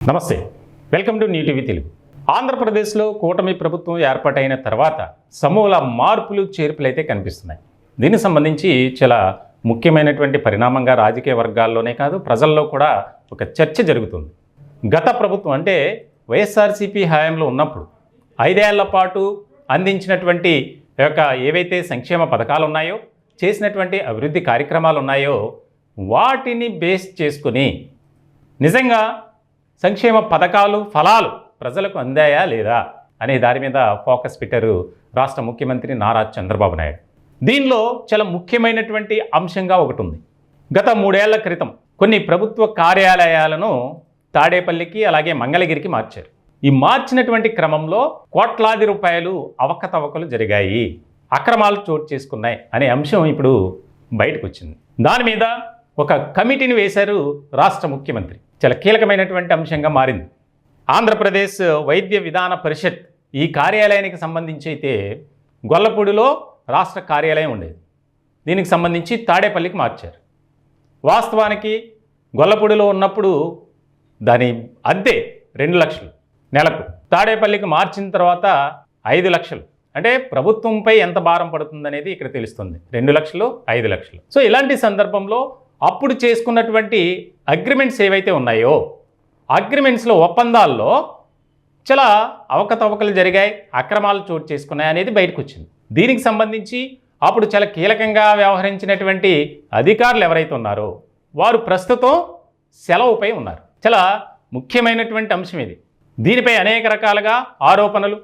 నమస్తే, welcome to new TV Telugu. ఆంధ్రప్రదేశ్లో కూటమి ప్రభుత్వం ఏర్పాటైన తర్వాత సమూల మార్పులు చేర్పులు అయితే కనిపిస్తున్నాయి. దీనికి సంబంధించి చాలా ముఖ్యమైనటువంటి పరిణామంగా రాజకీయ వర్గాల్లోనే కాదు ప్రజల్లో కూడా ఒక చర్చ జరుగుతుంది. గత ప్రభుత్వం అంటే వైఎస్ఆర్సీపీ హయాంలో ఉన్నప్పుడు 5 ఏళ్ల పాటు అందించినటువంటి ఏవైతే సంక్షేమ పథకాలు ఉన్నాయో, చేసినటువంటి అభివృద్ధి కార్యక్రమాలు ఉన్నాయో వాటిని బేస్ చేసుకుని నిజంగా సంక్షేమ పథకాలు ఫలాలు ప్రజలకు అందాయా లేదా అనే దాని మీద ఫోకస్ పెట్టారు రాష్ట్ర ముఖ్యమంత్రి నారా చంద్రబాబు నాయుడు. దీనిలో చాలా ముఖ్యమైనటువంటి అంశంగా ఒకటి ఉంది. గత 3 ఏళ్ల క్రితం కొన్ని ప్రభుత్వ కార్యాలయాలను తాడేపల్లికి అలాగే మంగళగిరికి మార్చారు. ఈ మార్చినటువంటి క్రమంలో కోట్లాది రూపాయలు అవకతవకలు జరిగాయి, అక్రమాలు చోటు చేసుకున్నాయి అనే అంశం ఇప్పుడు బయటకు వచ్చింది. దాని మీద ఒక కమిటీని వేశారు రాష్ట్ర ముఖ్యమంత్రి. చాలా కీలకమైనటువంటి అంశంగా మారింది. ఆంధ్రప్రదేశ్ వైద్య విధాన పరిషత్ ఈ కార్యాలయానికి సంబంధించి అయితే గొల్లపూడిలో రాష్ట్ర కార్యాలయం ఉండేది. దీనికి సంబంధించి తాడేపల్లికి మార్చారు. వాస్తవానికి గొల్లపూడిలో ఉన్నప్పుడు దాని అద్దె 2 లక్షలు నెలకు, తాడేపల్లికి మార్చిన తర్వాత 5 లక్షలు. అంటే ప్రభుత్వంపై ఎంత భారం పడుతుందనేది ఇక్కడ తెలుస్తుంది. 2 లక్షలు 5 లక్షలు. సో ఇలాంటి సందర్భంలో అప్పుడు చేసుకున్నటువంటి అగ్రిమెంట్స్ ఏవైతే ఉన్నాయో అగ్రిమెంట్స్లో ఒప్పందాల్లో చాలా అవకతవకలు జరిగాయి, అక్రమాలు చోటు చేసుకున్నాయి అనేది బయటకు వచ్చింది. దీనికి సంబంధించి అప్పుడు చాలా కీలకంగా వ్యవహరించినటువంటి అధికారులు ఎవరైతే ఉన్నారో వారు ప్రస్తుతం సెలవుపై ఉన్నారు. చాలా ముఖ్యమైనటువంటి అంశం ఇది. దీనిపై అనేక రకాలుగా ఆరోపణలు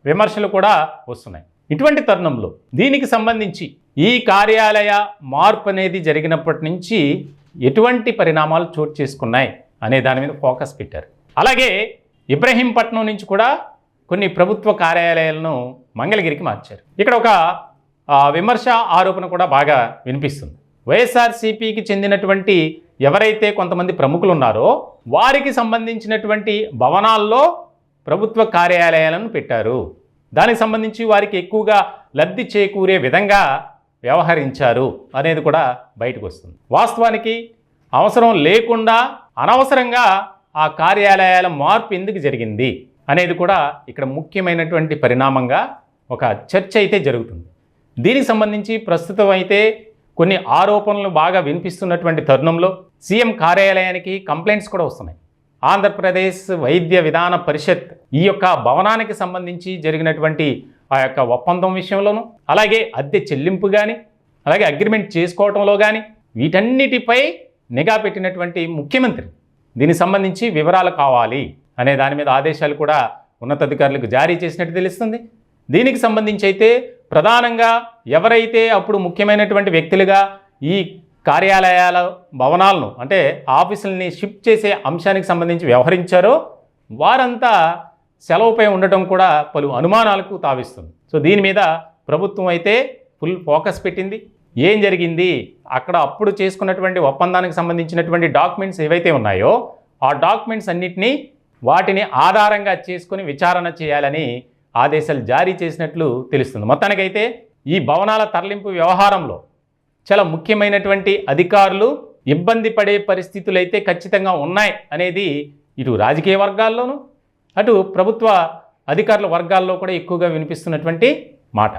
విమర్శలు కూడా వస్తున్నాయి. ఇటువంటి తరుణంలో దీనికి సంబంధించి ఈ కార్యాలయ మార్పు అనేది జరిగినప్పటి నుంచి ఎటువంటి పరిణామాలు చోటు చేసుకున్నాయి అనే దాని మీద ఫోకస్ పెట్టారు. అలాగే ఇబ్రహీంపట్నం నుంచి కూడా కొన్ని ప్రభుత్వ కార్యాలయాలను మంగళగిరికి మార్చారు. ఇక్కడ ఒక విమర్శ ఆరోపణ కూడా బాగా వినిపిస్తుంది. వైఎస్ఆర్సీపీకి చెందినటువంటి ఎవరైతే కొంతమంది ప్రముఖులు ఉన్నారో వారికి సంబంధించినటువంటి భవనాల్లో ప్రభుత్వ కార్యాలయాలను పెట్టారు. దానికి సంబంధించి వారికి ఎక్కువగా లబ్ధి చేకూరే విధంగా వ్యవహరించారు అనేది కూడా బయటకు వస్తుంది. వాస్తవానికి అవసరం లేకుండా అనవసరంగా ఆ కార్యాలయాల మార్పు ఎందుకు జరిగింది అనేది కూడా ఇక్కడ ముఖ్యమైనటువంటి పరిణామంగా ఒక చర్చ అయితే జరుగుతుంది. దీనికి సంబంధించి ప్రస్తుతం అయితే కొన్ని ఆరోపణలు బాగా వినిపిస్తున్నటువంటి తరుణంలో సీఎం కార్యాలయానికి కంప్లైంట్స్ కూడా వస్తున్నాయి. ఆంధ్రప్రదేశ్ వైద్య విధాన పరిషత్ ఈ యొక్క భవనానికి సంబంధించి జరిగినటువంటి ఆ యొక్క ఒప్పందం విషయంలోనూ, అలాగే అద్దె చెల్లింపు కానీ, అలాగే అగ్రిమెంట్ చేసుకోవడంలో కానీ వీటన్నిటిపై నిఘా పెట్టినటువంటి ముఖ్యమంత్రి దీనికి సంబంధించి వివరాలు కావాలి అనే దాని మీద ఆదేశాలు కూడా ఉన్నతాధికారులకు జారీ చేసినట్టు తెలుస్తుంది. దీనికి సంబంధించి అయితే ప్రధానంగా ఎవరైతే అప్పుడు ముఖ్యమైనటువంటి వ్యక్తులుగా ఈ కార్యాలయాల భవనాలను అంటే ఆఫీసుల్ని షిఫ్ట్ చేసే అంశానికి సంబంధించి వ్యవహరించారో వారంతా సెలవుపై ఉండటం కూడా పలు అనుమానాలకు తావిస్తుంది. సో దీని మీద ప్రభుత్వం అయితే ఫుల్ ఫోకస్ పెట్టింది. ఏం జరిగింది అక్కడ అప్పుడు చేసుకున్నటువంటి ఒప్పందానికి సంబంధించినటువంటి డాక్యుమెంట్స్ ఏవైతే ఉన్నాయో ఆ డాక్యుమెంట్స్ అన్నిటినీ వాటిని ఆధారంగా చేసుకుని విచారణ చేయాలని ఆదేశాలు జారీ చేసినట్లు తెలుస్తుంది. మొత్తానికైతే ఈ భవనాల తరలింపు వ్యవహారంలో చాలా ముఖ్యమైనటువంటి అధికారులు ఇబ్బంది పడే పరిస్థితులు అయితే ఖచ్చితంగా ఉన్నాయి అనేది ఇటు రాజకీయ వర్గాల్లోనూ అటు ప్రభుత్వ అధికారుల వర్గాల్లో కూడా ఎక్కువగా వినిపిస్తున్నటువంటి మాట.